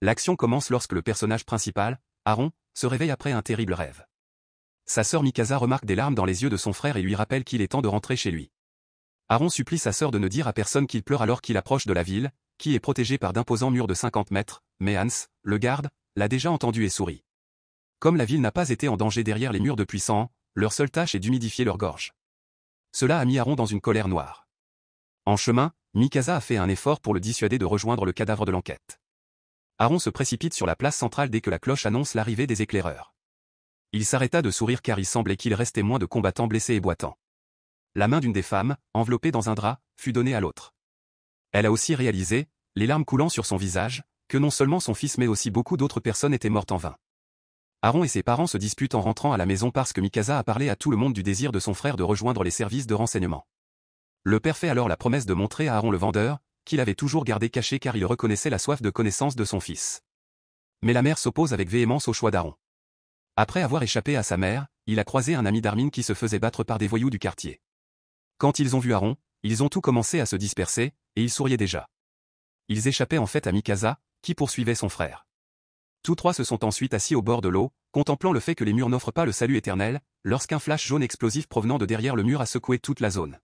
L'action commence lorsque le personnage principal, Aaron, se réveille après un terrible rêve. Sa sœur Mikasa remarque des larmes dans les yeux de son frère et lui rappelle qu'il est temps de rentrer chez lui. Aaron supplie sa sœur de ne dire à personne qu'il pleure alors qu'il approche de la ville, qui est protégée par d'imposants murs de 50 mètres, mais Hans, le garde, l'a déjà entendu et sourit. Comme la ville n'a pas été en danger derrière les murs depuis 100 ans, leur seule tâche est d'humidifier leur gorge. Cela a mis Aaron dans une colère noire. En chemin, Mikasa a fait un effort pour le dissuader de rejoindre le cadavre de l'enquête. Aaron se précipite sur la place centrale dès que la cloche annonce l'arrivée des éclaireurs. Il s'arrêta de sourire car il semblait qu'il restait moins de combattants blessés et boitants. La main d'une des femmes, enveloppée dans un drap, fut donnée à l'autre. Elle a aussi réalisé, les larmes coulant sur son visage, que non seulement son fils mais aussi beaucoup d'autres personnes étaient mortes en vain. Aaron et ses parents se disputent en rentrant à la maison parce que Mikasa a parlé à tout le monde du désir de son frère de rejoindre les services de renseignement. Le père fait alors la promesse de montrer à Aaron le vendeur, qu'il avait toujours gardé caché car il reconnaissait la soif de connaissance de son fils. Mais la mère s'oppose avec véhémence au choix d'Aaron. Après avoir échappé à sa mère, il a croisé un ami d'Armin qui se faisait battre par des voyous du quartier. Quand ils ont vu Aaron, ils ont tout commencé à se disperser, et ils souriaient déjà. Ils échappaient en fait à Mikasa, qui poursuivait son frère. Tous trois se sont ensuite assis au bord de l'eau, contemplant le fait que les murs n'offrent pas le salut éternel, lorsqu'un flash jaune explosif provenant de derrière le mur a secoué toute la zone.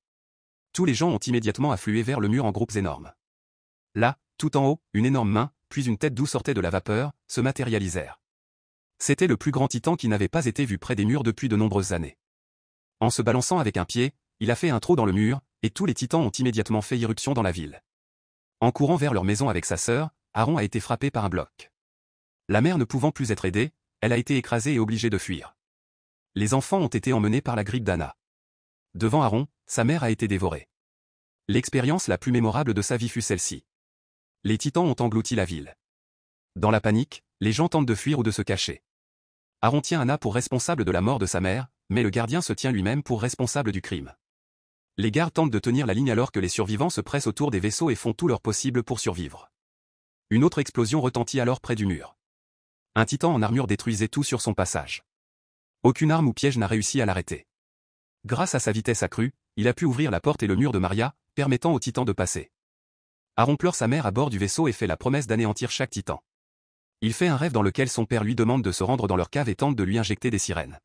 Tous les gens ont immédiatement afflué vers le mur en groupes énormes. Là, tout en haut, une énorme main, puis une tête d'où sortait de la vapeur, se matérialisèrent. C'était le plus grand titan qui n'avait pas été vu près des murs depuis de nombreuses années. En se balançant avec un pied, il a fait un trou dans le mur, et tous les titans ont immédiatement fait irruption dans la ville. En courant vers leur maison avec sa sœur, Aaron a été frappé par un bloc. La mère ne pouvant plus être aidée, elle a été écrasée et obligée de fuir. Les enfants ont été emmenés par la grippe d'Anna. Devant Aaron, sa mère a été dévorée. L'expérience la plus mémorable de sa vie fut celle-ci. Les titans ont englouti la ville. Dans la panique, les gens tentent de fuir ou de se cacher. Aaron tient Anna pour responsable de la mort de sa mère, mais le gardien se tient lui-même pour responsable du crime. Les gardes tentent de tenir la ligne alors que les survivants se pressent autour des vaisseaux et font tout leur possible pour survivre. Une autre explosion retentit alors près du mur. Un titan en armure détruisait tout sur son passage. Aucune arme ou piège n'a réussi à l'arrêter. Grâce à sa vitesse accrue, il a pu ouvrir la porte et le mur de Maria, permettant au titan de passer. Aaron pleure sa mère à bord du vaisseau et fait la promesse d'anéantir chaque titan. Il fait un rêve dans lequel son père lui demande de se rendre dans leur cave et tente de lui injecter des sirènes.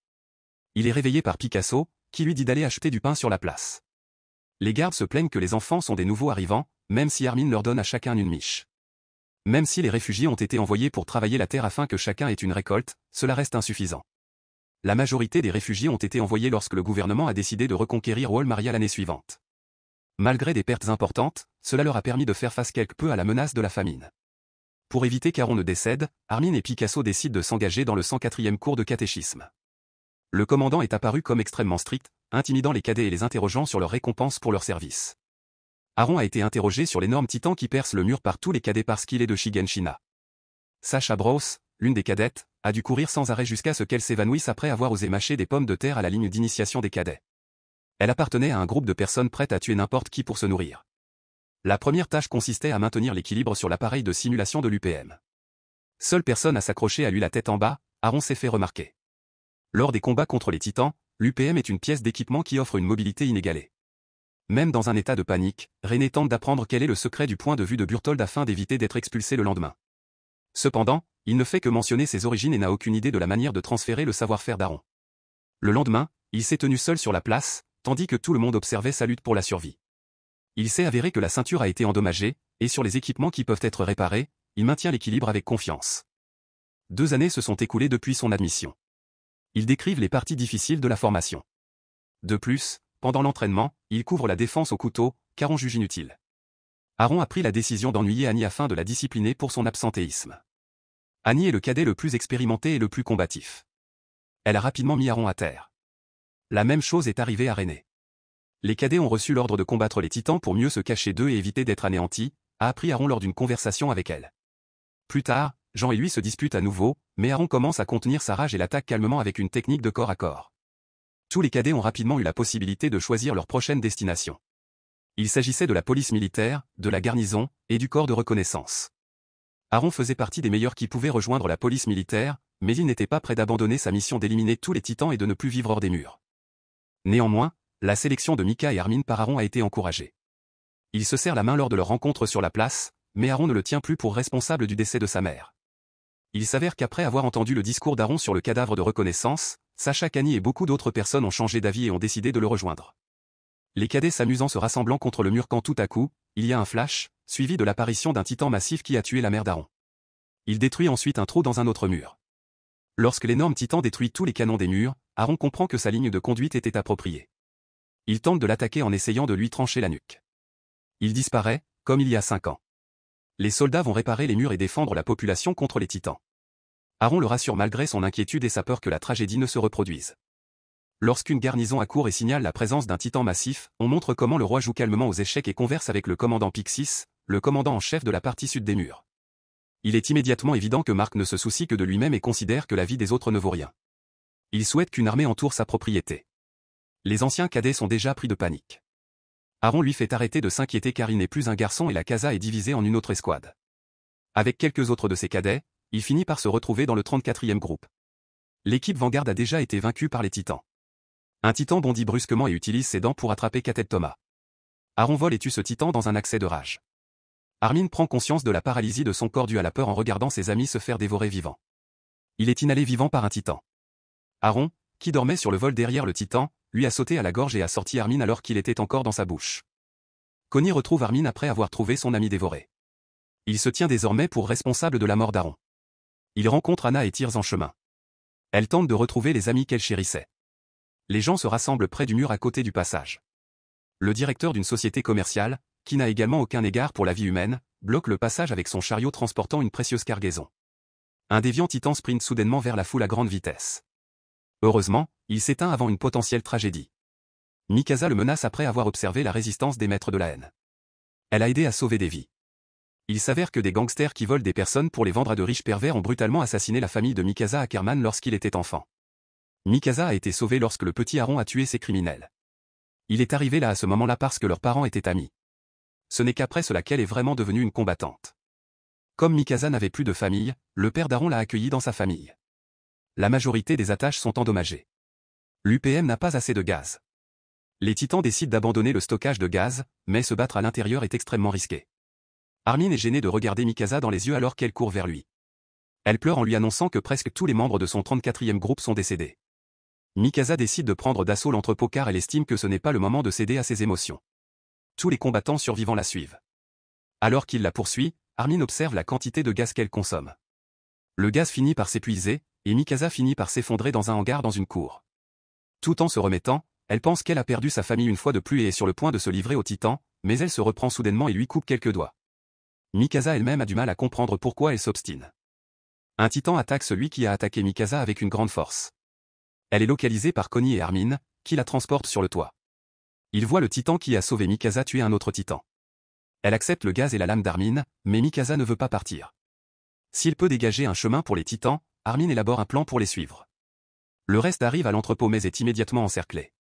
Il est réveillé par Picasso, qui lui dit d'aller acheter du pain sur la place. Les gardes se plaignent que les enfants sont des nouveaux arrivants, même si Armin leur donne à chacun une miche. Même si les réfugiés ont été envoyés pour travailler la terre afin que chacun ait une récolte, cela reste insuffisant. La majorité des réfugiés ont été envoyés lorsque le gouvernement a décidé de reconquérir Wall-Maria l'année suivante. Malgré des pertes importantes, cela leur a permis de faire face quelque peu à la menace de la famine. Pour éviter qu'Aaron ne décède, Armin et Picasso décident de s'engager dans le 104e cours de catéchisme. Le commandant est apparu comme extrêmement strict, intimidant les cadets et les interrogeant sur leur récompense pour leur service. Aaron a été interrogé sur l'énorme titan qui perce le mur par tous les cadets parce qu'il est de Shigenshina. Sasha Bros, l'une des cadettes, a dû courir sans arrêt jusqu'à ce qu'elle s'évanouisse après avoir osé mâcher des pommes de terre à la ligne d'initiation des cadets. Elle appartenait à un groupe de personnes prêtes à tuer n'importe qui pour se nourrir. La première tâche consistait à maintenir l'équilibre sur l'appareil de simulation de l'UPM. Seule personne à s'accrocher à lui la tête en bas, Aaron s'est fait remarquer. Lors des combats contre les titans, l'UPM est une pièce d'équipement qui offre une mobilité inégalée. Même dans un état de panique, René tente d'apprendre quel est le secret du point de vue de Burtold afin d'éviter d'être expulsé le lendemain. Cependant, il ne fait que mentionner ses origines et n'a aucune idée de la manière de transférer le savoir-faire d'Aaron. Le lendemain, il s'est tenu seul sur la place, tandis que tout le monde observait sa lutte pour la survie. Il s'est avéré que la ceinture a été endommagée, et sur les équipements qui peuvent être réparés, il maintient l'équilibre avec confiance. 2 années se sont écoulées depuis son admission. Ils décrivent les parties difficiles de la formation. De plus, pendant l'entraînement, il couvre la défense au couteau, car on juge inutile. Aaron a pris la décision d'ennuyer Annie afin de la discipliner pour son absentéisme. Annie est le cadet le plus expérimenté et le plus combatif. Elle a rapidement mis Aaron à terre. La même chose est arrivée à René. Les cadets ont reçu l'ordre de combattre les titans pour mieux se cacher d'eux et éviter d'être anéantis, a appris Aaron lors d'une conversation avec elle. Plus tard, Jean et lui se disputent à nouveau, mais Aaron commence à contenir sa rage et l'attaque calmement avec une technique de corps à corps. Tous les cadets ont rapidement eu la possibilité de choisir leur prochaine destination. Il s'agissait de la police militaire, de la garnison, et du corps de reconnaissance. Aaron faisait partie des meilleurs qui pouvaient rejoindre la police militaire, mais il n'était pas prêt d'abandonner sa mission d'éliminer tous les titans et de ne plus vivre hors des murs. Néanmoins, la sélection de Mika et Armin par Aaron a été encouragée. Il se serre la main lors de leur rencontre sur la place, mais Aaron ne le tient plus pour responsable du décès de sa mère. Il s'avère qu'après avoir entendu le discours d'Aaron sur le cadavre de reconnaissance, Sacha Kani et beaucoup d'autres personnes ont changé d'avis et ont décidé de le rejoindre. Les cadets s'amusant se rassemblant contre le mur quand tout à coup, il y a un flash, suivi de l'apparition d'un titan massif qui a tué la mère d'Aaron. Il détruit ensuite un trou dans un autre mur. Lorsque l'énorme titan détruit tous les canons des murs, Aaron comprend que sa ligne de conduite était appropriée. Il tente de l'attaquer en essayant de lui trancher la nuque. Il disparaît, comme il y a 5 ans. Les soldats vont réparer les murs et défendre la population contre les titans. Aaron le rassure malgré son inquiétude et sa peur que la tragédie ne se reproduise. Lorsqu'une garnison accourt et signale la présence d'un titan massif, on montre comment le roi joue calmement aux échecs et converse avec le commandant Pixis, le commandant en chef de la partie sud des murs. Il est immédiatement évident que Mark ne se soucie que de lui-même et considère que la vie des autres ne vaut rien. Il souhaite qu'une armée entoure sa propriété. Les anciens cadets sont déjà pris de panique. Aaron lui fait arrêter de s'inquiéter car il n'est plus un garçon et la casa est divisée en une autre escouade. Avec quelques autres de ses cadets, il finit par se retrouver dans le 34e groupe. L'équipe Vanguard a déjà été vaincue par les titans. Un titan bondit brusquement et utilise ses dents pour attraper Cadet Thomas. Aaron vole et tue ce titan dans un accès de rage. Armin prend conscience de la paralysie de son corps due à la peur en regardant ses amis se faire dévorer vivants. Il est inhalé vivant par un titan. Aaron, qui dormait sur le vol derrière le titan, lui a sauté à la gorge et a sorti Armin alors qu'il était encore dans sa bouche. Connie retrouve Armin après avoir trouvé son ami dévoré. Il se tient désormais pour responsable de la mort d'Aaron. Il rencontre Anna et Tears en chemin. Elle tente de retrouver les amis qu'elle chérissait. Les gens se rassemblent près du mur à côté du passage. Le directeur d'une société commerciale, qui n'a également aucun égard pour la vie humaine, bloque le passage avec son chariot transportant une précieuse cargaison. Un déviant titan sprint soudainement vers la foule à grande vitesse. Heureusement, il s'éteint avant une potentielle tragédie. Mikasa le menace après avoir observé la résistance des maîtres de la haine. Elle a aidé à sauver des vies. Il s'avère que des gangsters qui volent des personnes pour les vendre à de riches pervers ont brutalement assassiné la famille de Mikasa Ackerman lorsqu'il était enfant. Mikasa a été sauvé lorsque le petit Aaron a tué ces criminels. Il est arrivé là à ce moment-là parce que leurs parents étaient amis. Ce n'est qu'après cela qu'elle est vraiment devenue une combattante. Comme Mikasa n'avait plus de famille, le père d'Aaron l'a accueillie dans sa famille. La majorité des attaches sont endommagées. L'UPM n'a pas assez de gaz. Les titans décident d'abandonner le stockage de gaz, mais se battre à l'intérieur est extrêmement risqué. Armin est gêné de regarder Mikasa dans les yeux alors qu'elle court vers lui. Elle pleure en lui annonçant que presque tous les membres de son 34e groupe sont décédés. Mikasa décide de prendre d'assaut l'entrepôt car elle estime que ce n'est pas le moment de céder à ses émotions. Tous les combattants survivants la suivent. Alors qu'il la poursuit, Armin observe la quantité de gaz qu'elle consomme. Le gaz finit par s'épuiser, et Mikasa finit par s'effondrer dans un hangar dans une cour. Tout en se remettant, elle pense qu'elle a perdu sa famille une fois de plus et est sur le point de se livrer au titan, mais elle se reprend soudainement et lui coupe quelques doigts. Mikasa elle-même a du mal à comprendre pourquoi elle s'obstine. Un titan attaque celui qui a attaqué Mikasa avec une grande force. Elle est localisée par Connie et Armin, qui la transportent sur le toit. Il voit le titan qui a sauvé Mikasa tuer un autre titan. Elle accepte le gaz et la lame d'Armin, mais Mikasa ne veut pas partir. S'il peut dégager un chemin pour les titans, Armin élabore un plan pour les suivre. Le reste arrive à l'entrepôt mais est immédiatement encerclé.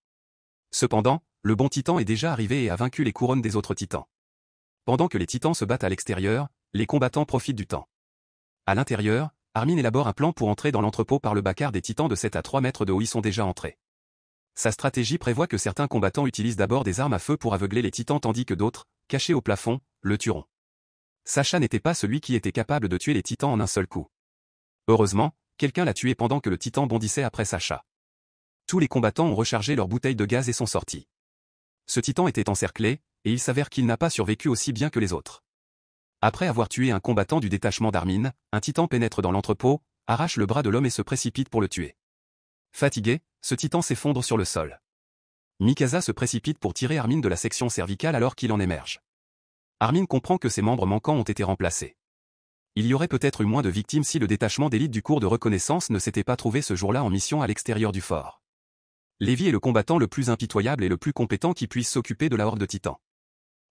Cependant, le bon titan est déjà arrivé et a vaincu les couronnes des autres titans. Pendant que les titans se battent à l'extérieur, les combattants profitent du temps. À l'intérieur, Armin élabore un plan pour entrer dans l'entrepôt par le bacard des titans de 7 à 3 mètres de haut y sont déjà entrés. Sa stratégie prévoit que certains combattants utilisent d'abord des armes à feu pour aveugler les titans tandis que d'autres, cachés au plafond, le tueront. Sacha n'était pas celui qui était capable de tuer les titans en un seul coup. Heureusement, quelqu'un l'a tué pendant que le titan bondissait après Sacha. Tous les combattants ont rechargé leurs bouteilles de gaz et sont sortis. Ce titan était encerclé, et il s'avère qu'il n'a pas survécu aussi bien que les autres. Après avoir tué un combattant du détachement d'Armin, un titan pénètre dans l'entrepôt, arrache le bras de l'homme et se précipite pour le tuer. Fatigué, ce titan s'effondre sur le sol. Mikasa se précipite pour tirer Armin de la section cervicale alors qu'il en émerge. Armin comprend que ses membres manquants ont été remplacés. Il y aurait peut-être eu moins de victimes si le détachement d'élite du cours de reconnaissance ne s'était pas trouvé ce jour-là en mission à l'extérieur du fort. Lévi est le combattant le plus impitoyable et le plus compétent qui puisse s'occuper de la horde de titans.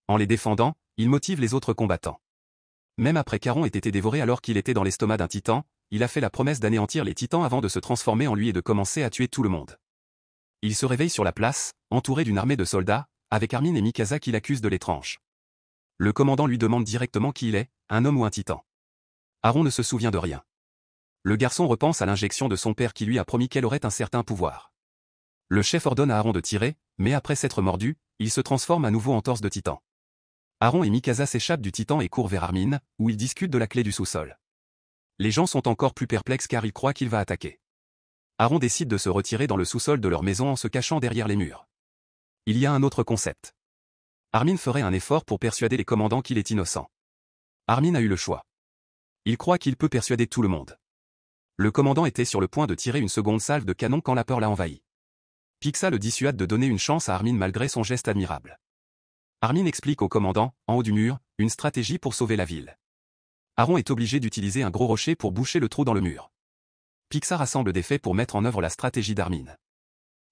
En les défendant, il motive les autres combattants. Même après qu'Aaron ait été dévoré alors qu'il était dans l'estomac d'un titan, il a fait la promesse d'anéantir les titans avant de se transformer en lui et de commencer à tuer tout le monde. Il se réveille sur la place, entouré d'une armée de soldats, avec Armin et Mikasa qui l'accusent de l'étrange. Le commandant lui demande directement qui il est, un homme ou un titan. Aaron ne se souvient de rien. Le garçon repense à l'injection de son père qui lui a promis qu'elle aurait un certain pouvoir. Le chef ordonne à Aaron de tirer, mais après s'être mordu, il se transforme à nouveau en torse de titan. Aaron et Mikasa s'échappent du titan et courent vers Armin, où ils discutent de la clé du sous-sol. Les gens sont encore plus perplexes car ils croient qu'il va attaquer. Aaron décide de se retirer dans le sous-sol de leur maison en se cachant derrière les murs. Il y a un autre concept. Armin ferait un effort pour persuader les commandants qu'il est innocent. Armin a eu le choix. Il croit qu'il peut persuader tout le monde. Le commandant était sur le point de tirer une seconde salve de canon quand la peur l'a envahi. Pixa le dissuade de donner une chance à Armin malgré son geste admirable. Armin explique au commandant, en haut du mur, une stratégie pour sauver la ville. Aaron est obligé d'utiliser un gros rocher pour boucher le trou dans le mur. Pixa rassemble des faits pour mettre en œuvre la stratégie d'Armin.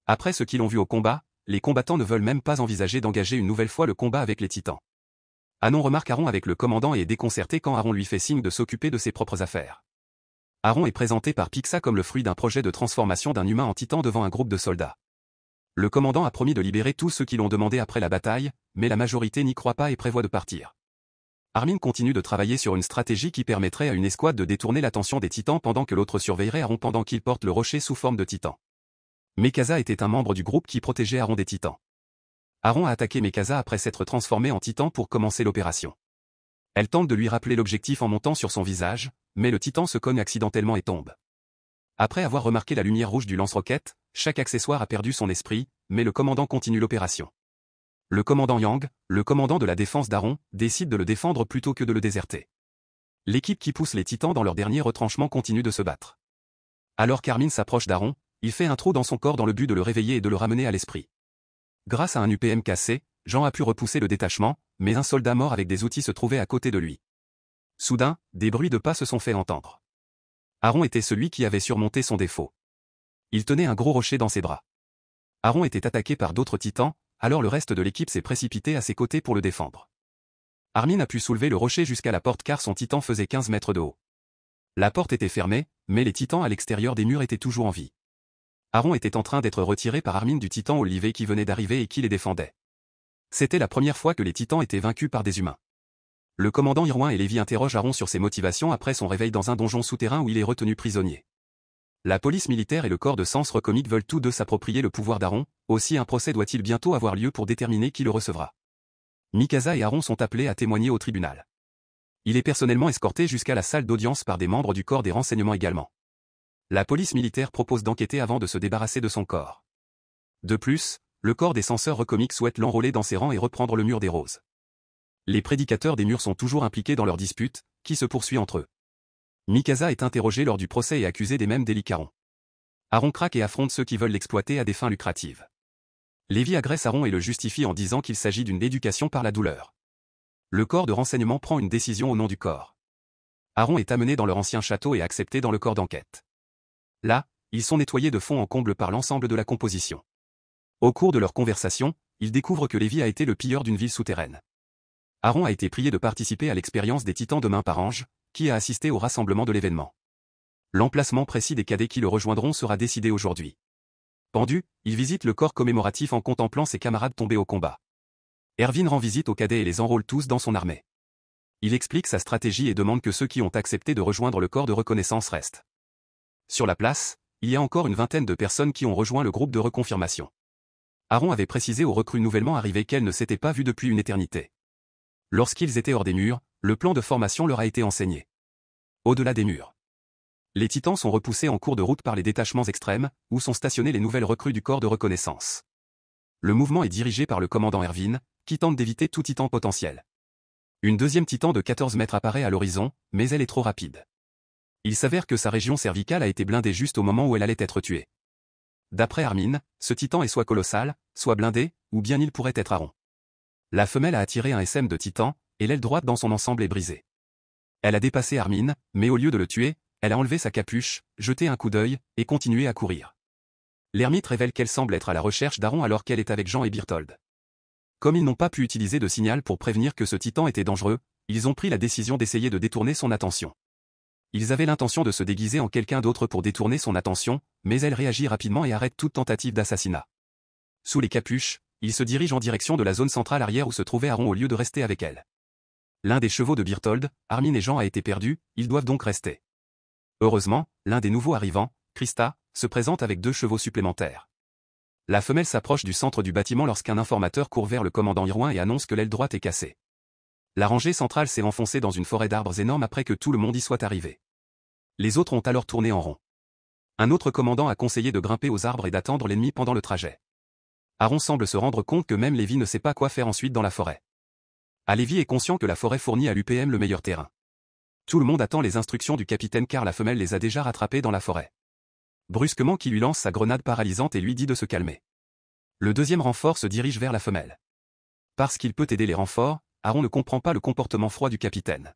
Après ce qu'ils ont vu au combat, les combattants ne veulent même pas envisager d'engager une nouvelle fois le combat avec les titans. Anon remarque Aaron avec le commandant et est déconcerté quand Aaron lui fait signe de s'occuper de ses propres affaires. Aaron est présenté par Pixa comme le fruit d'un projet de transformation d'un humain en titan devant un groupe de soldats. Le commandant a promis de libérer tous ceux qui l'ont demandé après la bataille, mais la majorité n'y croit pas et prévoit de partir. Armin continue de travailler sur une stratégie qui permettrait à une escouade de détourner l'attention des titans pendant que l'autre surveillerait Aaron pendant qu'il porte le rocher sous forme de titan. Mikasa était un membre du groupe qui protégeait Aaron des titans. Aaron a attaqué Mikasa après s'être transformé en titan pour commencer l'opération. Elle tente de lui rappeler l'objectif en montant sur son visage, mais le titan se cogne accidentellement et tombe. Après avoir remarqué la lumière rouge du lance-roquette, chaque accessoire a perdu son esprit, mais le commandant continue l'opération. Le commandant Yang, le commandant de la défense d'Aaron, décide de le défendre plutôt que de le déserter. L'équipe qui pousse les titans dans leur dernier retranchement continue de se battre. Alors qu'Armin s'approche d'Aaron, il fait un trou dans son corps dans le but de le réveiller et de le ramener à l'esprit. Grâce à un UPM cassé, Jean a pu repousser le détachement, mais un soldat mort avec des outils se trouvait à côté de lui. Soudain, des bruits de pas se sont fait entendre. Aaron était celui qui avait surmonté son défaut. Il tenait un gros rocher dans ses bras. Aaron était attaqué par d'autres titans, alors le reste de l'équipe s'est précipité à ses côtés pour le défendre. Armin a pu soulever le rocher jusqu'à la porte car son titan faisait 15 mètres de haut. La porte était fermée, mais les titans à l'extérieur des murs étaient toujours en vie. Aaron était en train d'être retiré par Armin du titan Olivier qui venait d'arriver et qui les défendait. C'était la première fois que les titans étaient vaincus par des humains. Le commandant Irwin et Lévi interrogent Aaron sur ses motivations après son réveil dans un donjon souterrain où il est retenu prisonnier. La police militaire et le corps de Sens Recomique veulent tous deux s'approprier le pouvoir d'Aaron, aussi un procès doit-il bientôt avoir lieu pour déterminer qui le recevra. Mikasa et Aaron sont appelés à témoigner au tribunal. Il est personnellement escorté jusqu'à la salle d'audience par des membres du corps des renseignements également. La police militaire propose d'enquêter avant de se débarrasser de son corps. De plus, le corps des censeurs Recomique souhaite l'enrôler dans ses rangs et reprendre le mur des roses. Les prédicateurs des murs sont toujours impliqués dans leur dispute, qui se poursuit entre eux. Mikasa est interrogé lors du procès et accusé des mêmes délits qu'Aaron. Aaron craque et affronte ceux qui veulent l'exploiter à des fins lucratives. Lévi agresse Aaron et le justifie en disant qu'il s'agit d'une éducation par la douleur. Le corps de renseignement prend une décision au nom du corps. Aaron est amené dans leur ancien château et accepté dans le corps d'enquête. Là, ils sont nettoyés de fond en comble par l'ensemble de la composition. Au cours de leur conversation, ils découvrent que Lévi a été le pilleur d'une ville souterraine. Aaron a été prié de participer à l'expérience des titans demain par Ange, qui a assisté au rassemblement de l'événement. L'emplacement précis des cadets qui le rejoindront sera décidé aujourd'hui. Pendu, il visite le corps commémoratif en contemplant ses camarades tombés au combat. Erwin rend visite aux cadets et les enrôle tous dans son armée. Il explique sa stratégie et demande que ceux qui ont accepté de rejoindre le corps de reconnaissance restent. Sur la place, il y a encore une vingtaine de personnes qui ont rejoint le groupe de reconfirmation. Aaron avait précisé aux recrues nouvellement arrivées qu'elles ne s'étaient pas vues depuis une éternité. Lorsqu'ils étaient hors des murs, le plan de formation leur a été enseigné. Au-delà des murs. Les titans sont repoussés en cours de route par les détachements extrêmes, où sont stationnées les nouvelles recrues du corps de reconnaissance. Le mouvement est dirigé par le commandant Erwin, qui tente d'éviter tout titan potentiel. Une deuxième titan de 14 mètres apparaît à l'horizon, mais elle est trop rapide. Il s'avère que sa région cervicale a été blindée juste au moment où elle allait être tuée. D'après Armin, ce titan est soit colossal, soit blindé, ou bien il pourrait être Aaron. La femelle a attiré un SM de titan, et l'aile droite dans son ensemble est brisée. Elle a dépassé Armin, mais au lieu de le tuer, elle a enlevé sa capuche, jeté un coup d'œil, et continué à courir. L'ermite révèle qu'elle semble être à la recherche d'Aaron alors qu'elle est avec Jean et Berthold. Comme ils n'ont pas pu utiliser de signal pour prévenir que ce titan était dangereux, ils ont pris la décision d'essayer de détourner son attention. Ils avaient l'intention de se déguiser en quelqu'un d'autre pour détourner son attention, mais elle réagit rapidement et arrête toute tentative d'assassinat. Sous les capuches, ils se dirigent en direction de la zone centrale arrière où se trouvait Aaron au lieu de rester avec elle. L'un des chevaux de Berthold, Armin et Jean a été perdu, ils doivent donc rester. Heureusement, l'un des nouveaux arrivants, Krista, se présente avec 2 chevaux supplémentaires. La femelle s'approche du centre du bâtiment lorsqu'un informateur court vers le commandant Irwin et annonce que l'aile droite est cassée. La rangée centrale s'est enfoncée dans une forêt d'arbres énormes après que tout le monde y soit arrivé. Les autres ont alors tourné en rond. Un autre commandant a conseillé de grimper aux arbres et d'attendre l'ennemi pendant le trajet. Aaron semble se rendre compte que même Lévi ne sait pas quoi faire ensuite dans la forêt. Lévi est conscient que la forêt fournit à l'UPM le meilleur terrain. Tout le monde attend les instructions du capitaine car la femelle les a déjà rattrapés dans la forêt. Brusquement qui lui lance sa grenade paralysante et lui dit de se calmer. Le deuxième renfort se dirige vers la femelle. Parce qu'il peut aider les renforts, Aaron ne comprend pas le comportement froid du capitaine.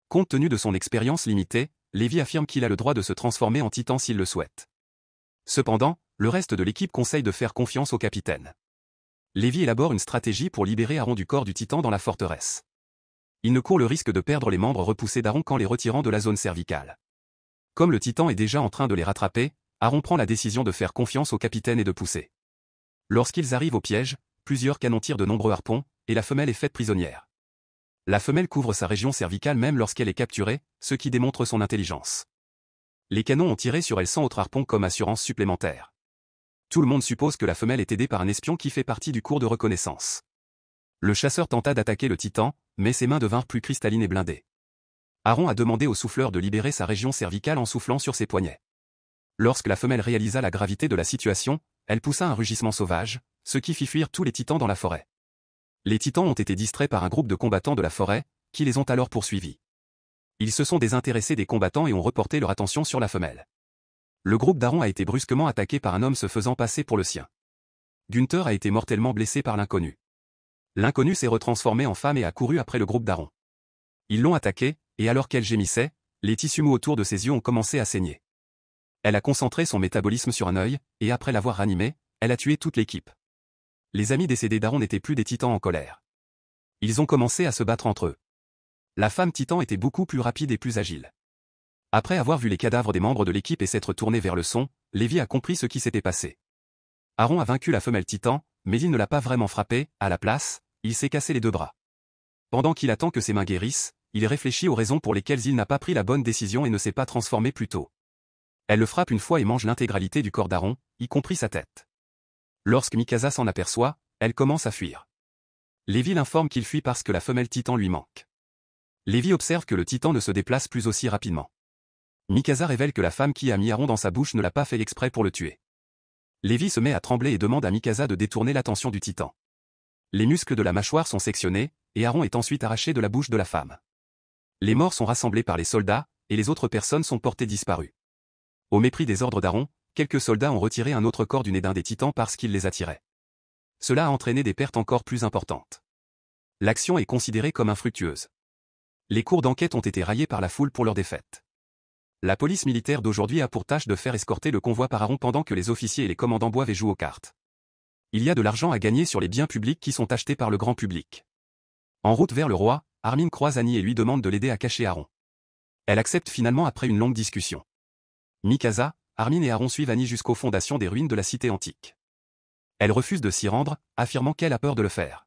Compte tenu de son expérience limitée, Lévi affirme qu'il a le droit de se transformer en titan s'il le souhaite. Cependant, le reste de l'équipe conseille de faire confiance au capitaine. Lévi élabore une stratégie pour libérer Aaron du corps du titan dans la forteresse. Il ne court le risque de perdre les membres repoussés d'Aaron qu'en les retirant de la zone cervicale. Comme le titan est déjà en train de les rattraper, Aaron prend la décision de faire confiance au capitaine et de pousser. Lorsqu'ils arrivent au piège, plusieurs canons tirent de nombreux harpons, et la femelle est faite prisonnière. La femelle couvre sa région cervicale même lorsqu'elle est capturée, ce qui démontre son intelligence. Les canons ont tiré sur elle sans autre harpon comme assurance supplémentaire. Tout le monde suppose que la femelle est aidée par un espion qui fait partie du cours de reconnaissance. Le chasseur tenta d'attaquer le titan, mais ses mains devinrent plus cristallines et blindées. Aaron a demandé au souffleur de libérer sa région cervicale en soufflant sur ses poignets. Lorsque la femelle réalisa la gravité de la situation, elle poussa un rugissement sauvage, ce qui fit fuir tous les titans dans la forêt. Les titans ont été distraits par un groupe de combattants de la forêt, qui les ont alors poursuivis. Ils se sont désintéressés des combattants et ont reporté leur attention sur la femelle. Le groupe d'Aaron a été brusquement attaqué par un homme se faisant passer pour le sien. Gunther a été mortellement blessé par l'inconnu. L'inconnu s'est retransformé en femme et a couru après le groupe d'Aaron. Ils l'ont attaqué, et alors qu'elle gémissait, les tissus mous autour de ses yeux ont commencé à saigner. Elle a concentré son métabolisme sur un œil, et après l'avoir ranimé, elle a tué toute l'équipe. Les amis décédés d'Aaron n'étaient plus des titans en colère. Ils ont commencé à se battre entre eux. La femme titan était beaucoup plus rapide et plus agile. Après avoir vu les cadavres des membres de l'équipe et s'être tourné vers le son, Lévi a compris ce qui s'était passé. Aaron a vaincu la femelle titan, mais il ne l'a pas vraiment frappée, à la place, il s'est cassé les deux bras. Pendant qu'il attend que ses mains guérissent, il réfléchit aux raisons pour lesquelles il n'a pas pris la bonne décision et ne s'est pas transformé plus tôt. Elle le frappe une fois et mange l'intégralité du corps d'Aaron, y compris sa tête. Lorsque Mikasa s'en aperçoit, elle commence à fuir. Lévi l'informe qu'il fuit parce que la femelle titan lui manque. Lévi observe que le titan ne se déplace plus aussi rapidement. Mikasa révèle que la femme qui a mis Aaron dans sa bouche ne l'a pas fait exprès pour le tuer. Lévi se met à trembler et demande à Mikasa de détourner l'attention du titan. Les muscles de la mâchoire sont sectionnés, et Aaron est ensuite arraché de la bouche de la femme. Les morts sont rassemblés par les soldats, et les autres personnes sont portées disparues. Au mépris des ordres d'Aaron, quelques soldats ont retiré un autre corps du nez d'un des titans parce qu'il les attirait. Cela a entraîné des pertes encore plus importantes. L'action est considérée comme infructueuse. Les cours d'enquête ont été raillés par la foule pour leur défaite. La police militaire d'aujourd'hui a pour tâche de faire escorter le convoi par Aaron pendant que les officiers et les commandants boivent et jouent aux cartes. Il y a de l'argent à gagner sur les biens publics qui sont achetés par le grand public. En route vers le roi, Armin croise Annie et lui demande de l'aider à cacher Aaron. Elle accepte finalement après une longue discussion. Mikasa, Armin et Aaron suivent Annie jusqu'aux fondations des ruines de la cité antique. Elle refuse de s'y rendre, affirmant qu'elle a peur de le faire.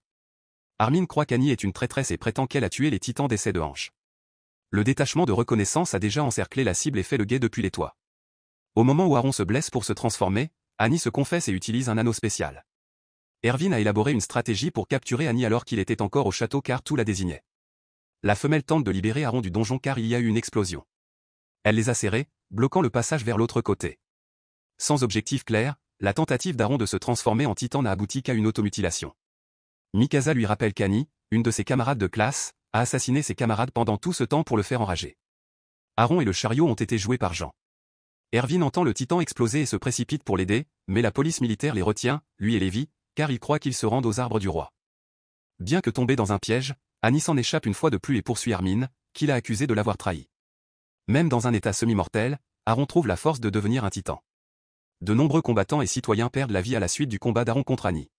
Armin croit qu'Annie est une traîtresse et prétend qu'elle a tué les titans d'essai de hanche. Le détachement de reconnaissance a déjà encerclé la cible et fait le guet depuis les toits. Au moment où Aaron se blesse pour se transformer, Annie se confesse et utilise un anneau spécial. Erwin a élaboré une stratégie pour capturer Annie alors qu'il était encore au château car tout la désignait. La femelle tente de libérer Aaron du donjon car il y a eu une explosion. Elle les a serrés, bloquant le passage vers l'autre côté. Sans objectif clair, la tentative d'Aaron de se transformer en titan n'a abouti qu'à une automutilation. Mikasa lui rappelle qu'Annie, une de ses camarades de classe, a assassiné ses camarades pendant tout ce temps pour le faire enrager. Aaron et le chariot ont été joués par Jean. Erwin entend le titan exploser et se précipite pour l'aider, mais la police militaire les retient, lui et Lévi, car ils croient qu'ils se rendent aux arbres du roi. Bien que tombé dans un piège, Annie s'en échappe une fois de plus et poursuit Armin, qui l'a accusé de l'avoir trahi. Même dans un état semi-mortel, Aaron trouve la force de devenir un titan. De nombreux combattants et citoyens perdent la vie à la suite du combat d'Aaron contre Annie.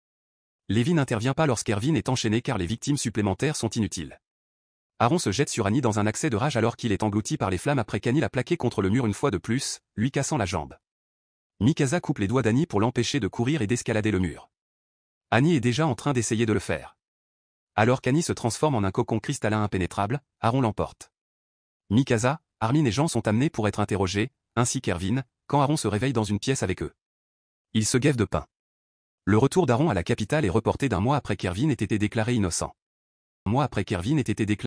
Lévi n'intervient pas lorsqu'Erwin est enchaîné car les victimes supplémentaires sont inutiles. Aaron se jette sur Annie dans un accès de rage alors qu'il est englouti par les flammes après qu'Annie l'a plaqué contre le mur une fois de plus, lui cassant la jambe. Mikasa coupe les doigts d'Annie pour l'empêcher de courir et d'escalader le mur. Annie est déjà en train d'essayer de le faire. Alors qu'Annie se transforme en un cocon cristallin impénétrable, Aaron l'emporte. Mikasa, Armin et Jean sont amenés pour être interrogés, ainsi qu'Erwin, quand Aaron se réveille dans une pièce avec eux. Il se gève de pain. Le retour d'Aaron à la capitale est reporté d'un mois après qu'Erwin ait été déclaré innocent. Un mois après qu'Erwin ait été déclaré